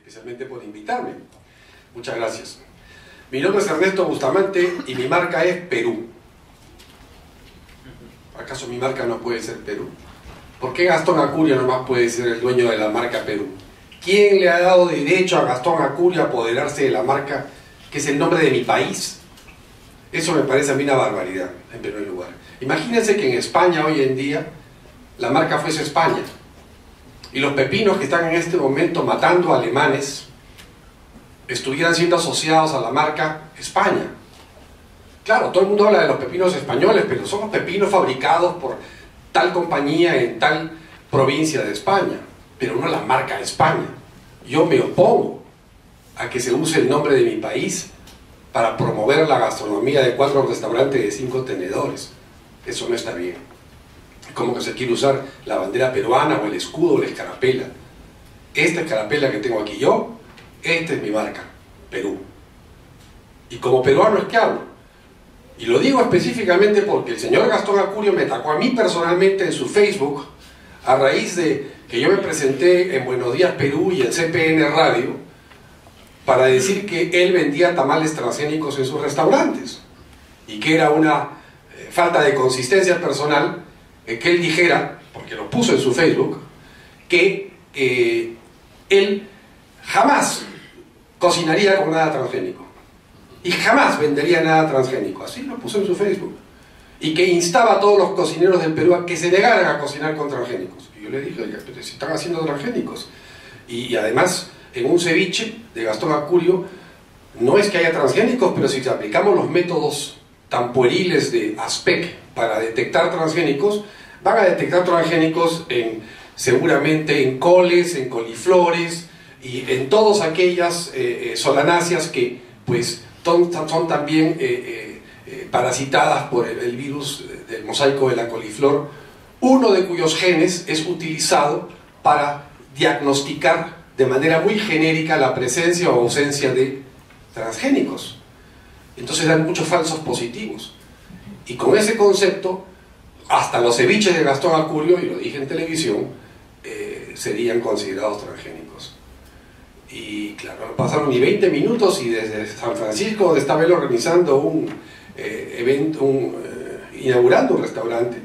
especialmente por invitarme. Muchas gracias. Mi nombre es Ernesto Bustamante y mi marca es Perú. ¿Acaso mi marca no puede ser Perú? ¿Por qué Gastón Acurio nomás puede ser el dueño de la marca Perú? ¿Quién le ha dado derecho a Gastón Acurio a apoderarse de la marca que es el nombre de mi país? Eso me parece a mí una barbaridad, en primer lugar. Imagínense que en España hoy en día la marca fuese España y los pepinos que están en este momento matando a alemanes estuvieran siendo asociados a la marca España. Claro, todo el mundo habla de los pepinos españoles, pero son los pepinos fabricados por tal compañía en tal provincia de España, pero no la marca España. Yo me opongo a que se use el nombre de mi país para promover la gastronomía de 4 restaurantes de 5 tenedores. Eso no está bien. Como que se quiere usar la bandera peruana o el escudo o la escarapela. Esta escarapela que tengo aquí yo, esta es mi marca, Perú. Y como peruano es que hablo. Y lo digo específicamente porque el señor Gastón Acurio me atacó a mí personalmente en su Facebook a raíz de que yo me presenté en Buenos Días Perú y en CPN Radio para decir que él vendía tamales transgénicos en sus restaurantes y que era una falta de consistencia personal que él dijera, porque lo puso en su Facebook, que él jamás cocinaría con nada transgénico y jamás vendería nada transgénico. Así lo puso en su Facebook. Y que instaba a todos los cocineros del Perú a que se negaran a cocinar con transgénicos. Y yo le dije, oiga, pero si están haciendo transgénicos. Y además, en un ceviche de Gastón Acurio, no es que haya transgénicos, pero si aplicamos los métodos tan pueriles de ASPEC para detectar transgénicos, van a detectar transgénicos seguramente en coles, en coliflores y en todas aquellas solanáceas que pues son también parasitadas por el virus del mosaico de la coliflor, uno de cuyos genes es utilizado para diagnosticar de manera muy genérica la presencia o ausencia de transgénicos. Entonces dan muchos falsos positivos. Y con ese concepto, hasta los ceviches de Gastón Acurio, y lo dije en televisión, serían considerados transgénicos. Y claro, no pasaron ni 20 minutos y desde San Francisco, donde estaba él organizando un evento, inaugurando un restaurante,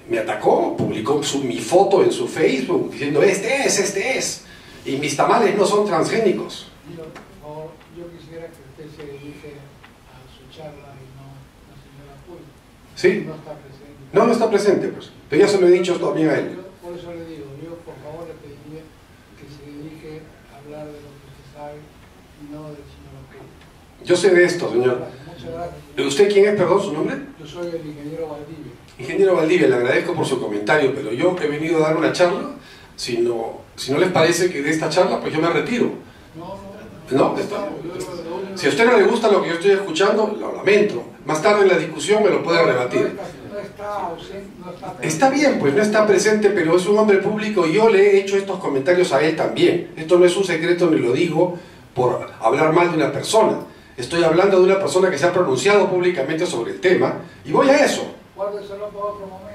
me atacó, publicó mi foto en su Facebook diciendo este es, y mis tamales no son transgénicos. Yo quisiera que usted se dirige a su charla y no a la señora Acurio. ¿Sí? No está presente. No está presente, pues. Pero ya se lo he dicho también a él. Por eso le digo, yo por favor le pediría que se dirige a hablar de lo que usted sabe y no del señor Acurio. Yo sé de esto, señor. Muchas gracias. ¿Usted quién es, perdón, su nombre? Yo soy el ingeniero Valdivia. Ingeniero Valdivia, le agradezco por su comentario, pero yo he venido a dar una charla. Si no les parece que de esta charla, pues yo me retiro. No, si a usted no le gusta lo que yo estoy escuchando, lo lamento. Más tarde en la discusión me lo puede rebatir. Está bien, pues no está presente, pero es un hombre público y yo le he hecho estos comentarios a él también. Esto no es un secreto ni lo digo por hablar mal de una persona. Estoy hablando de una persona que se ha pronunciado públicamente sobre el tema y voy a eso.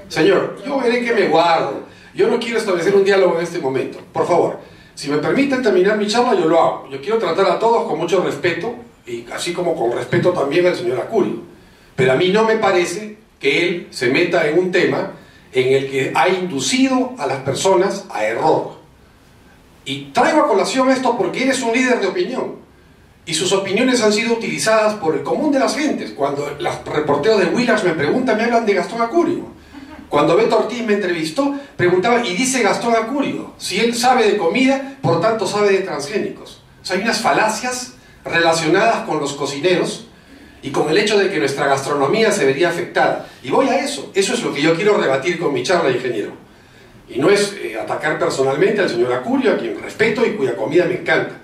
Señor, yo veré que me guardo. Yo no quiero establecer un diálogo en este momento. Por favor, si me permiten terminar mi charla, yo lo hago. Yo quiero tratar a todos con mucho respeto, y así como con respeto también al señor Acurio. Pero a mí no me parece que él se meta en un tema en el que ha inducido a las personas a error. Y traigo a colación esto porque él es un líder de opinión. Y sus opiniones han sido utilizadas por el común de las gentes. Cuando los reporteros de Willax me preguntan, me hablan de Gastón Acurio. Cuando Beto Ortiz me entrevistó, preguntaba, y dice Gastón Acurio, si él sabe de comida, por tanto sabe de transgénicos. O sea, hay unas falacias relacionadas con los cocineros y con el hecho de que nuestra gastronomía se vería afectada. Y voy a eso. Eso es lo que yo quiero rebatir con mi charla, ingeniero. Y no es atacar personalmente al señor Acurio, a quien respeto y cuya comida me encanta.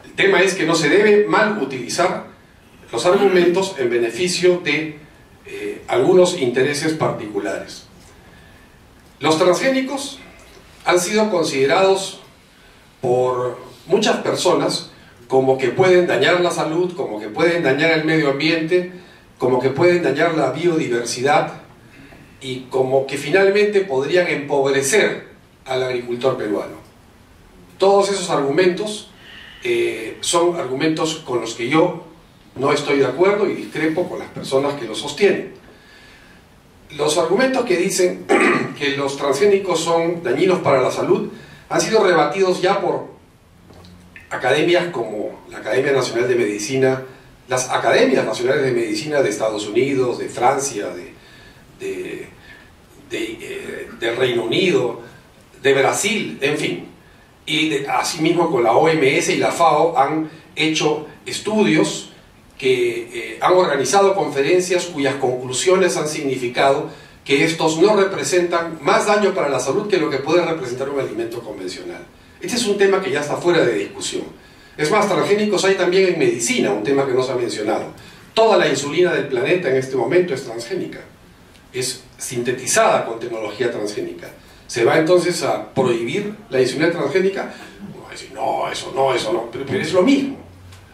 El tema es que no se debe mal utilizar los argumentos en beneficio de algunos intereses particulares. Los transgénicos han sido considerados por muchas personas como que pueden dañar la salud, como que pueden dañar el medio ambiente, como que pueden dañar la biodiversidad y como que finalmente podrían empobrecer al agricultor peruano. Todos esos argumentos son argumentos con los que yo no estoy de acuerdo y discrepo con las personas que lo sostienen. Los argumentos que dicen que los transgénicos son dañinos para la salud han sido rebatidos ya por academias como la Academia Nacional de Medicina, las Academias Nacionales de Medicina de Estados Unidos, de Francia, del Reino Unido, de Brasil, en fin. Y asimismo con la OMS y la FAO han hecho estudios que han organizado conferencias cuyas conclusiones han significado que estos no representan más daño para la salud que lo que puede representar un alimento convencional. Este es un tema que ya está fuera de discusión. Es más, transgénicos hay también en medicina, un tema que no se ha mencionado. Toda la insulina del planeta en este momento es transgénica, es sintetizada con tecnología transgénica. ¿Se va entonces a prohibir la insulina transgénica? Uno va a decir, no, eso no, pero es lo mismo.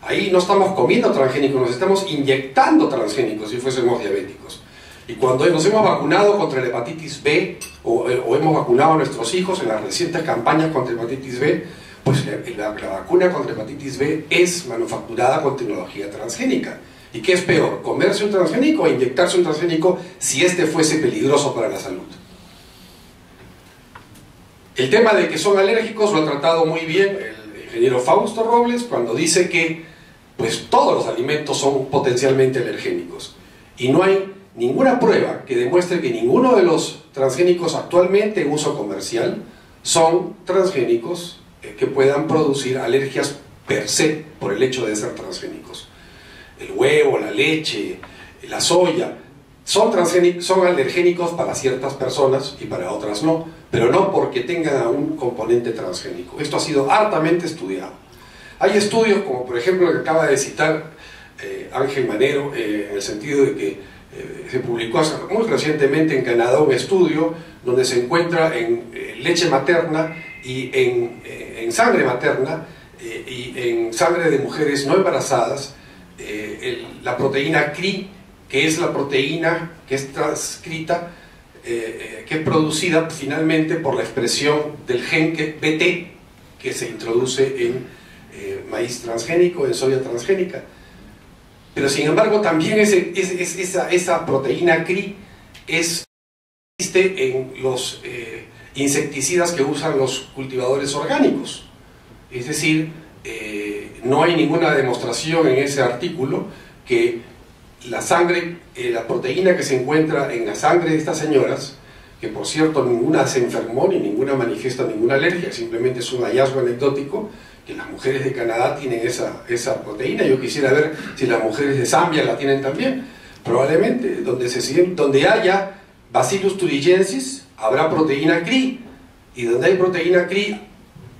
Ahí no estamos comiendo transgénicos, nos estamos inyectando transgénicos si fuésemos diabéticos. Y cuando nos hemos vacunado contra la hepatitis B o hemos vacunado a nuestros hijos en las recientes campañas contra hepatitis B, pues la vacuna contra hepatitis B es manufacturada con tecnología transgénica. ¿Y qué es peor? ¿Comerse un transgénico o inyectarse un transgénico si este fuese peligroso para la salud? El tema de que son alérgicos lo ha tratado muy bien el ingeniero Fausto Robles cuando dice que pues todos los alimentos son potencialmente alergénicos y no hay ninguna prueba que demuestre que ninguno de los transgénicos actualmente en uso comercial son transgénicos que puedan producir alergias per se por el hecho de ser transgénicos. El huevo, la leche, la soya son alergénicos para ciertas personas y para otras no, pero no porque tengan un componente transgénico. Esto ha sido hartamente estudiado. Hay estudios como por ejemplo el que acaba de citar Ángel Manero, en el sentido de que se publicó muy recientemente en Canadá un estudio donde se encuentra en leche materna y en sangre materna y en sangre de mujeres no embarazadas la proteína CRI, que es la proteína que es transcrita, que es producida finalmente por la expresión del gen BT que se introduce en maíz transgénico, en soya transgénica. Pero sin embargo también esa proteína CRI existe en los insecticidas que usan los cultivadores orgánicos. Es decir, no hay ninguna demostración en ese artículo que la sangre, la proteína que se encuentra en la sangre de estas señoras, que por cierto ninguna se enfermó ni ninguna manifiesta ninguna alergia, simplemente es un hallazgo anecdótico, que las mujeres de Canadá tienen esa proteína. Yo quisiera ver si las mujeres de Zambia la tienen también. Probablemente, donde haya Bacillus thuringiensis, habrá proteína CRI, y donde hay proteína CRI,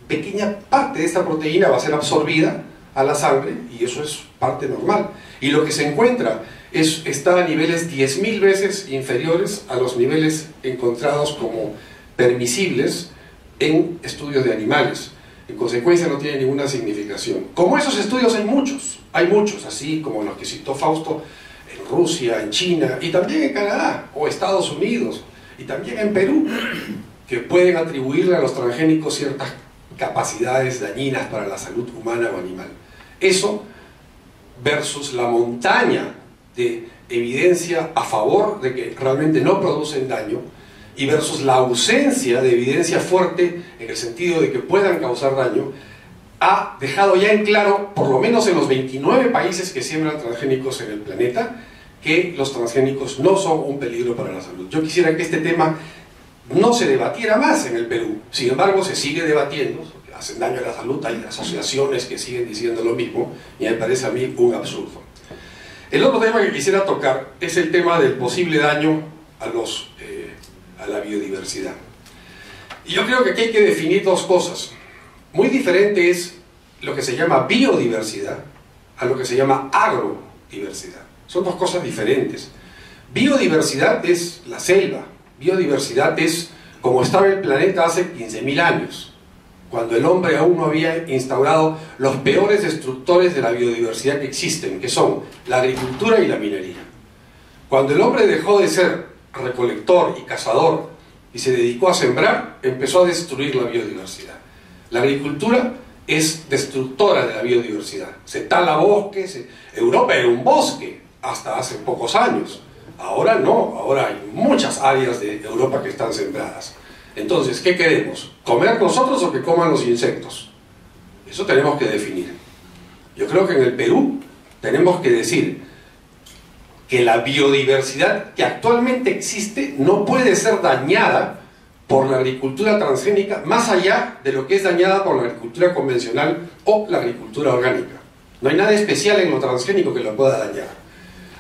pequeña parte de esta proteína va a ser absorbida a la sangre, y eso es parte normal. Y lo que se encuentra está a niveles 10.000 veces inferiores a los niveles encontrados como permisibles en estudios de animales. En consecuencia no tiene ninguna significación. Como esos estudios hay muchos, así como los que citó Fausto en Rusia, en China, y también en Canadá, o Estados Unidos, y también en Perú, que pueden atribuirle a los transgénicos ciertas capacidades dañinas para la salud humana o animal. Eso versus la montaña de evidencia a favor de que realmente no producen daño, y versus la ausencia de evidencia fuerte en el sentido de que puedan causar daño, ha dejado ya en claro, por lo menos en los 29 países que siembran transgénicos en el planeta, que los transgénicos no son un peligro para la salud. Yo quisiera que este tema no se debatiera más en el Perú, sin embargo se sigue debatiendo, porque hacen daño a la salud, hay asociaciones que siguen diciendo lo mismo, y me parece a mí un absurdo. El otro tema que quisiera tocar es el tema del posible daño a la biodiversidad. Y yo creo que aquí hay que definir dos cosas. Muy diferente es lo que se llama biodiversidad a lo que se llama agrodiversidad. Son dos cosas diferentes. Biodiversidad es la selva, biodiversidad es como estaba el planeta hace 15.000 años, cuando el hombre aún no había instaurado los peores destructores de la biodiversidad que existen, que son la agricultura y la minería. Cuando el hombre dejó de ser recolector y cazador y se dedicó a sembrar, empezó a destruir la biodiversidad. La agricultura es destructora de la biodiversidad. Se tala bosques. Europa era un bosque hasta hace pocos años. Ahora no, ahora hay muchas áreas de Europa que están sembradas. Entonces, ¿qué queremos? ¿Comer nosotros o que coman los insectos? Eso tenemos que definir. Yo creo que en el Perú tenemos que decir que la biodiversidad que actualmente existe no puede ser dañada por la agricultura transgénica más allá de lo que es dañada por la agricultura convencional o la agricultura orgánica. No hay nada especial en lo transgénico que lo pueda dañar.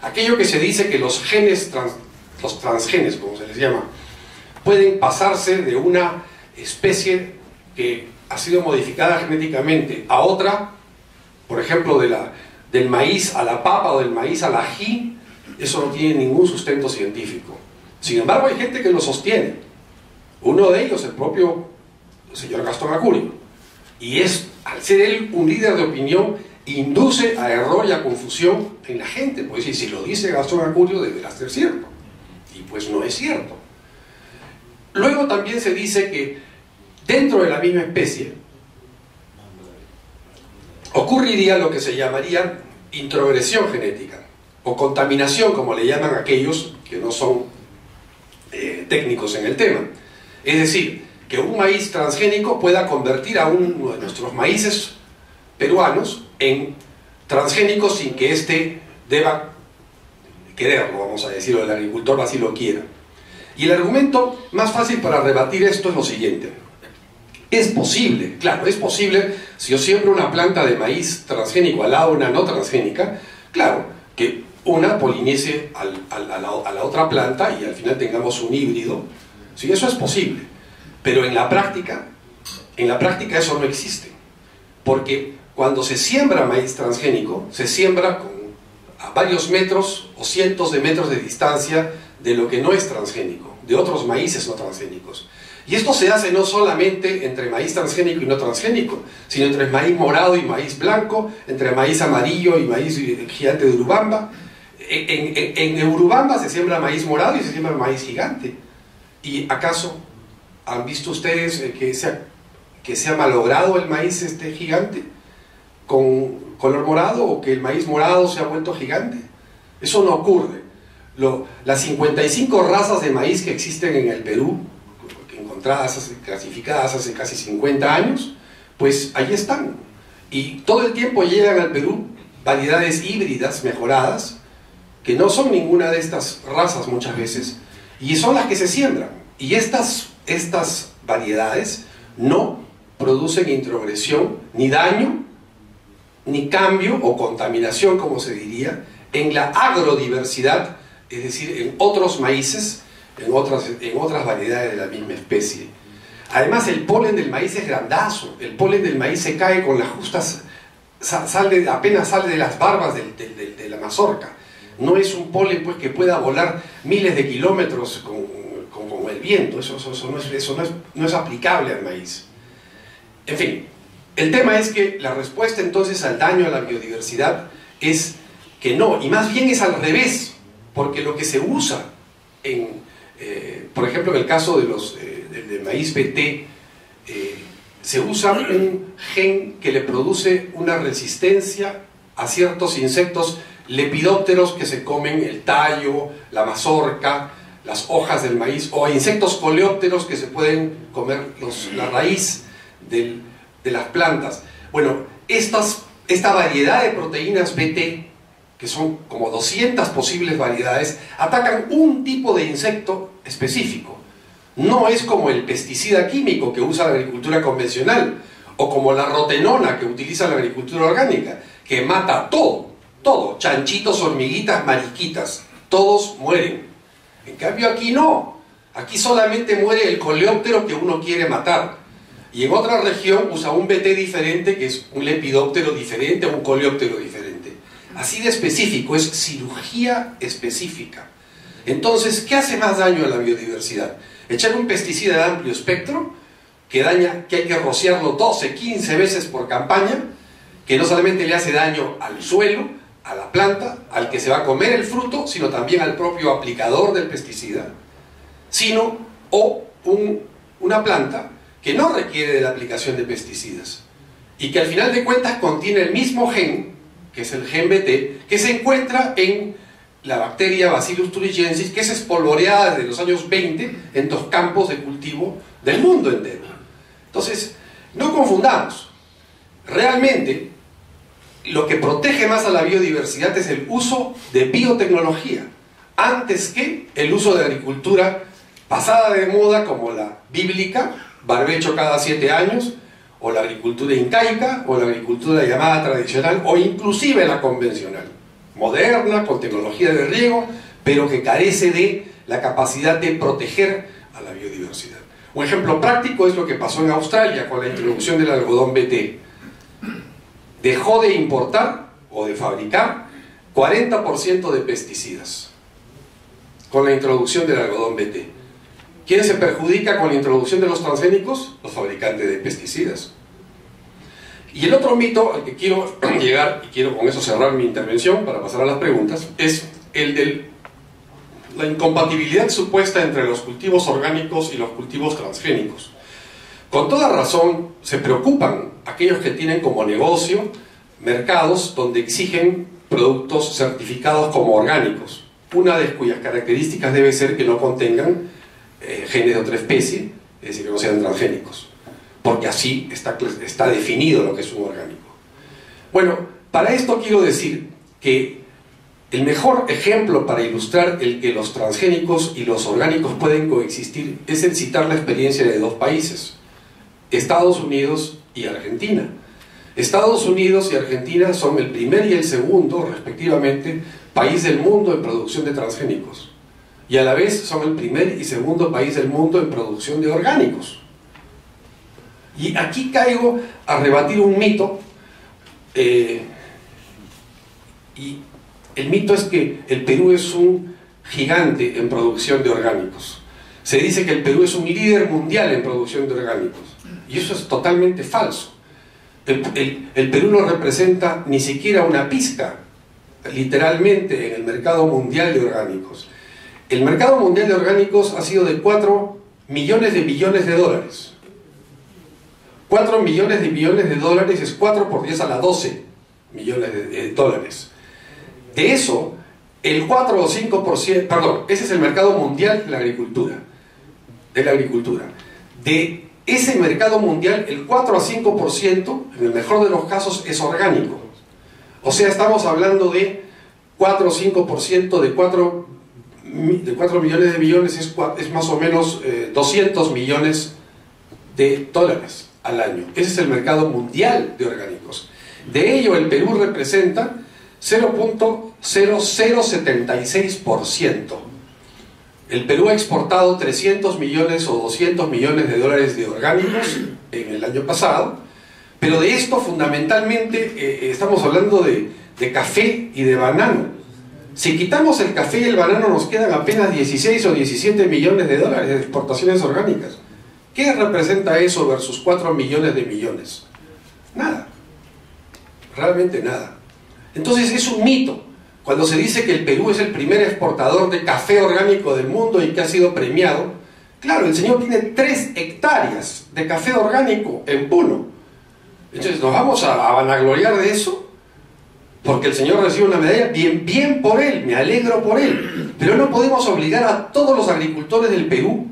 Aquello que se dice que los genes, los transgenes, como se les llama, pueden pasarse de una especie que ha sido modificada genéticamente a otra, por ejemplo, del maíz a la papa o del maíz al ají, eso no tiene ningún sustento científico. Sin embargo, hay gente que lo sostiene. Uno de ellos, el propio señor Gastón Acurio. Y al ser él un líder de opinión, induce a error y a confusión en la gente. Pues si lo dice Gastón Acurio, deberá ser cierto. Y pues no es cierto. Luego también se dice que dentro de la misma especie ocurriría lo que se llamaría introgresión genética o contaminación, como le llaman aquellos que no son técnicos en el tema. Es decir, que un maíz transgénico pueda convertir a uno de nuestros maíces peruanos en transgénico sin que éste deba quererlo, vamos a decirlo, el agricultor así lo quiera. Y el argumento más fácil para rebatir esto es lo siguiente. Es posible, claro, es posible, si yo siembro una planta de maíz transgénico al lado de una no transgénica, claro, que una polinice a la otra planta y al final tengamos un híbrido. Sí, eso es posible. Pero en la práctica eso no existe. Porque cuando se siembra maíz transgénico, se siembra a varios metros o cientos de metros de distancia de lo que no es transgénico, de otros maíces no transgénicos. Y esto se hace no solamente entre maíz transgénico y no transgénico, sino entre maíz morado y maíz blanco, entre maíz amarillo y maíz gigante de Urubamba. En Urubamba se siembra maíz morado y se siembra maíz gigante. ¿Y acaso han visto ustedes que se ha malogrado el maíz gigante con color morado, o que el maíz morado se ha vuelto gigante? Eso no ocurre. Las 55 razas de maíz que existen en el Perú, encontradas, clasificadas hace casi 50 años, pues ahí están. Y todo el tiempo llegan al Perú variedades híbridas mejoradas, que no son ninguna de estas razas muchas veces, y son las que se siembran. Y estas variedades no producen introgresión, ni daño, ni cambio o contaminación, como se diría, en la agrodiversidad, es decir, en otros maíces, en otras variedades de la misma especie. Además, el polen del maíz es grandazo. El polen del maíz se cae con las justas, apenas sale de las barbas de la mazorca. No es un polen pues, que pueda volar miles de kilómetros con el viento. Eso no es aplicable al maíz. En fin, el tema es que la respuesta entonces al daño a la biodiversidad es que no, y más bien es al revés, porque lo que se usa por ejemplo, en el caso del maíz BT, se usa un gen que le produce una resistencia a ciertos insectos lepidópteros que se comen el tallo, la mazorca, las hojas del maíz, o a insectos coleópteros que se pueden comer la raíz de las plantas. Bueno, esta variedad de proteínas BT, que son como 200 posibles variedades, atacan un tipo de insecto específico. No es como el pesticida químico que usa la agricultura convencional, o como la rotenona que utiliza la agricultura orgánica, que mata todo, chanchitos, hormiguitas, mariquitas, todos mueren. En cambio aquí no, aquí solamente muere el coleóptero que uno quiere matar. Y en otra región usa un BT diferente, que es un lepidóptero diferente o un coleóptero diferente. Así de específico, es cirugía específica. Entonces, ¿qué hace más daño a la biodiversidad? Echar un pesticida de amplio espectro, que hay que rociarlo 12, 15 veces por campaña, que no solamente le hace daño al suelo, a la planta, al que se va a comer el fruto, sino también al propio aplicador del pesticida, una planta que no requiere de la aplicación de pesticidas y que al final de cuentas contiene el mismo gen, que es el gen BT, que se encuentra en la bacteria Bacillus thuringiensis, que es espolvoreada desde los años 20 en 2 campos de cultivo del mundo entero. Entonces, no confundamos. Realmente, lo que protege más a la biodiversidad es el uso de biotecnología, antes que el uso de agricultura pasada de moda como la bíblica, barbecho cada 7 años, o la agricultura incaica, o la agricultura llamada tradicional, o inclusive la convencional, moderna, con tecnología de riego, pero que carece de la capacidad de proteger a la biodiversidad. Un ejemplo práctico es lo que pasó en Australia con la introducción del algodón BT. Dejó de importar o de fabricar 40% de pesticidas con la introducción del algodón BT. ¿Quién se perjudica con la introducción de los transgénicos? Los fabricantes de pesticidas. Y el otro mito al que quiero llegar, y quiero con eso cerrar mi intervención para pasar a las preguntas, es el de la incompatibilidad supuesta entre los cultivos orgánicos y los cultivos transgénicos. Con toda razón se preocupan aquellos que tienen como negocio mercados donde exigen productos certificados como orgánicos, una de cuyas características debe ser que no contengan genes de otra especie, es decir, que no sean transgénicos, porque así está definido lo que es un orgánico. Bueno, para esto quiero decir que el mejor ejemplo para ilustrar el que los transgénicos y los orgánicos pueden coexistir es el citar la experiencia de 2 países, Estados Unidos y Argentina. Estados Unidos y Argentina son el primer y el segundo, respectivamente, país del mundo en producción de transgénicos. Y a la vez son el primer y segundo país del mundo en producción de orgánicos. Y aquí caigo a rebatir un mito, y el mito es que el Perú es un gigante en producción de orgánicos. Se dice que el Perú es un líder mundial en producción de orgánicos, y eso es totalmente falso. El Perú no representa ni siquiera una pizca, literalmente, en el mercado mundial de orgánicos. El mercado mundial de orgánicos ha sido de 4 millones de millones de dólares. 4 millones de millones de dólares es 4 por 10 a la 12 millones de dólares. De eso, el 4 o 5%, perdón, ese es el mercado mundial de la agricultura. De ese mercado mundial, el 4 a 5%, en el mejor de los casos, es orgánico. O sea, estamos hablando de 4 o 5% de 4 millones de millones, es más o menos 200 millones de dólares al año. Ese es el mercado mundial de orgánicos. De ello, el Perú representa 0.0076%. El Perú ha exportado 300 millones o 200 millones de dólares de orgánicos en el año pasado, pero de esto fundamentalmente estamos hablando de café y de banano. Si quitamos el café y el banano nos quedan apenas 16 o 17 millones de dólares de exportaciones orgánicas. ¿Qué representa eso versus 4 millones de millones? Nada. Realmente nada. Entonces es un mito cuando se dice que el Perú es el primer exportador de café orgánico del mundo y que ha sido premiado. Claro, el señor tiene 3 hectáreas de café orgánico en Puno. Entonces, ¿nos vamos a vanagloriar de eso? Porque el señor recibe una medalla, bien por él, me alegro por él. Pero no podemos obligar a todos los agricultores del Perú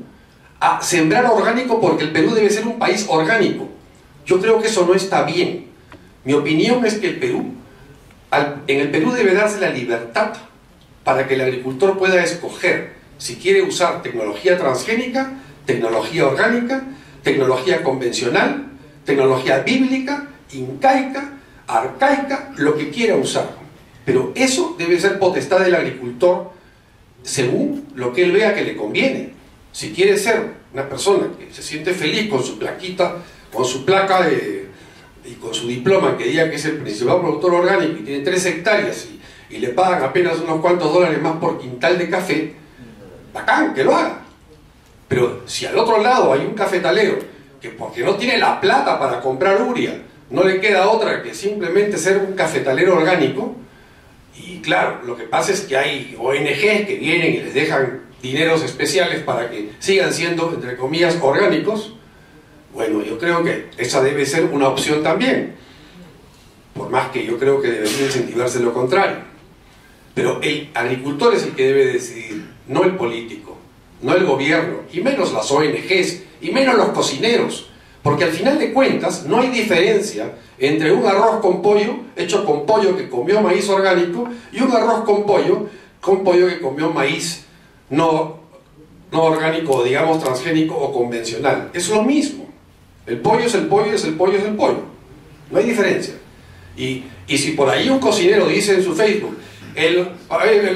a sembrar orgánico porque el Perú debe ser un país orgánico. Yo creo que eso no está bien. Mi opinión es que en el Perú debe darse la libertad para que el agricultor pueda escoger si quiere usar tecnología transgénica, tecnología orgánica, tecnología convencional, tecnología bíblica, incaica, arcaica, lo que quiera usar. Pero eso debe ser potestad del agricultor según lo que él vea que le conviene. Si quiere ser una persona que se siente feliz con su plaquita, con su placa y con su diploma que diga que es el principal productor orgánico y tiene 3 hectáreas y le pagan apenas unos cuantos dólares más por quintal de café, bacán, que lo haga. Pero si al otro lado hay un cafetalero que porque no tiene la plata para comprar urea, no le queda otra que simplemente ser un cafetalero orgánico, y claro, lo que pasa es que hay ONGs que vienen y les dejan dineros especiales para que sigan siendo, entre comillas, orgánicos, Bueno, yo creo que esa debe ser una opción también, por más que yo creo que debería incentivarse lo contrario. Pero el agricultor es el que debe decidir, no el político, no el gobierno, y menos las ONGs, y menos los cocineros, porque al final de cuentas no hay diferencia entre un arroz con pollo, hecho con pollo que comió maíz orgánico, y un arroz con pollo que comió maíz no orgánico, digamos transgénico o convencional. Es lo mismo. El pollo es el pollo, es el pollo, es el pollo. No hay diferencia. Y si por ahí un cocinero dice en su Facebook, el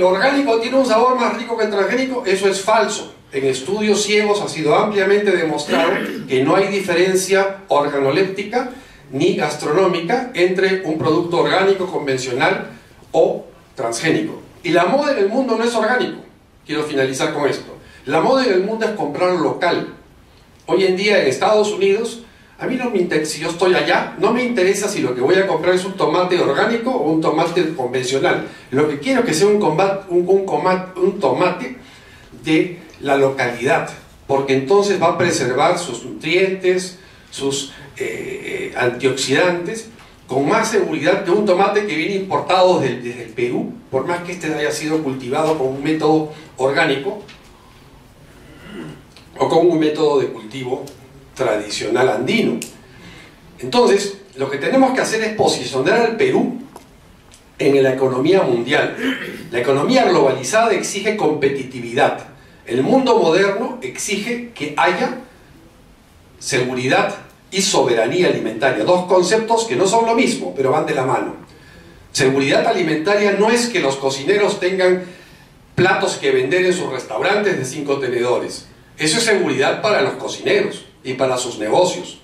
orgánico tiene un sabor más rico que el transgénico, eso es falso. En estudios ciegos ha sido ampliamente demostrado que no hay diferencia organoléptica ni gastronómica entre un producto orgánico convencional o transgénico. Y la moda en el mundo no es orgánico. Quiero finalizar con esto. La moda en el mundo es comprar local. Hoy en día en Estados Unidos, a mí no me interesa, si yo estoy allá, no me interesa si lo que voy a comprar es un tomate orgánico o un tomate convencional. Lo que quiero es que sea un tomate de la localidad, porque entonces va a preservar sus nutrientes, sus antioxidantes, con más seguridad que un tomate que viene importado desde el Perú, por más que este haya sido cultivado con un método orgánico o con un método de cultivo tradicional andino. Entonces, lo que tenemos que hacer es posicionar al Perú en la economía mundial. La economía globalizada exige competitividad. El mundo moderno exige que haya seguridad y soberanía alimentaria. Dos conceptos que no son lo mismo, pero van de la mano. Seguridad alimentaria no es que los cocineros tengan platos que vender en sus restaurantes de 5 tenedores. Eso es seguridad para los cocineros y para sus negocios.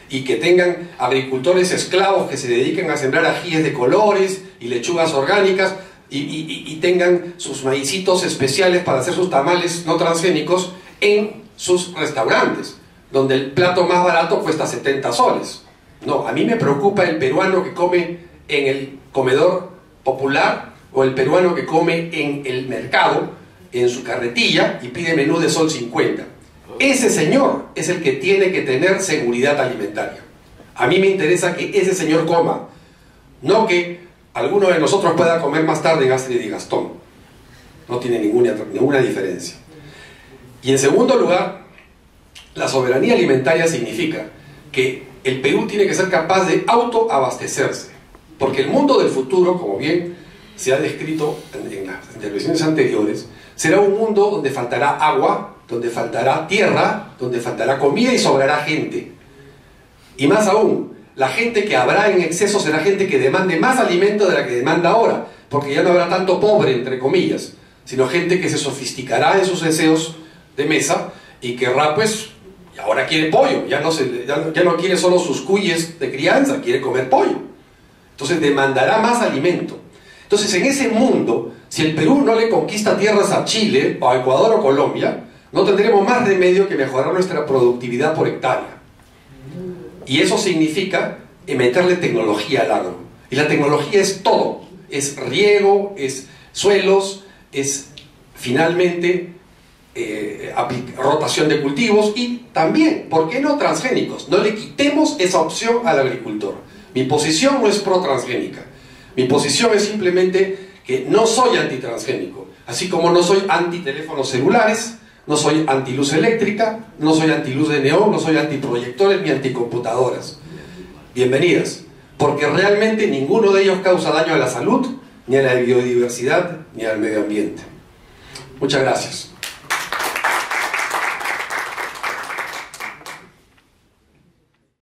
Y que tengan agricultores esclavos que se dediquen a sembrar ajíes de colores y lechugas orgánicas y tengan sus maicitos especiales para hacer sus tamales no transgénicos en sus restaurantes, donde el plato más barato cuesta 70 soles. No, a mí me preocupa el peruano que come en el comedor popular o el peruano que come en el mercado, en su carretilla y pide menú de sol 50. Ese señor es el que tiene que tener seguridad alimentaria. A mí me interesa que ese señor coma, no que alguno de nosotros pueda comer más tarde en Astrid y Gastón. No tiene ninguna diferencia. Y en segundo lugar, la soberanía alimentaria significa que el Perú tiene que ser capaz de autoabastecerse, porque el mundo del futuro, como bien se ha descrito en las intervenciones anteriores, será un mundo donde faltará agua, donde faltará tierra, donde faltará comida y sobrará gente. Y más aún, la gente que habrá en exceso será gente que demande más alimento de la que demanda ahora, porque ya no habrá tanto pobre, entre comillas, sino gente que se sofisticará en sus deseos de mesa y querrá, pues, ahora quiere pollo, ya no quiere solo sus cuyes de crianza, quiere comer pollo. Entonces demandará más alimento. Entonces, en ese mundo, si el Perú no le conquista tierras a Chile, o a Ecuador o Colombia, no tendremos más remedio que mejorar nuestra productividad por hectárea. Y eso significa meterle tecnología al agro. Y la tecnología es todo. Es riego, es suelos, es finalmente rotación de cultivos y también, ¿por qué no transgénicos? No le quitemos esa opción al agricultor. Mi posición no es pro-transgénica. Mi posición es simplemente que no soy antitransgénico, así como no soy anti-teléfonos celulares, no soy anti-luz eléctrica, no soy anti-luz de neón, no soy anti-proyectores ni anti-computadoras. Bienvenidas, porque realmente ninguno de ellos causa daño a la salud, ni a la biodiversidad, ni al medio ambiente. Muchas gracias.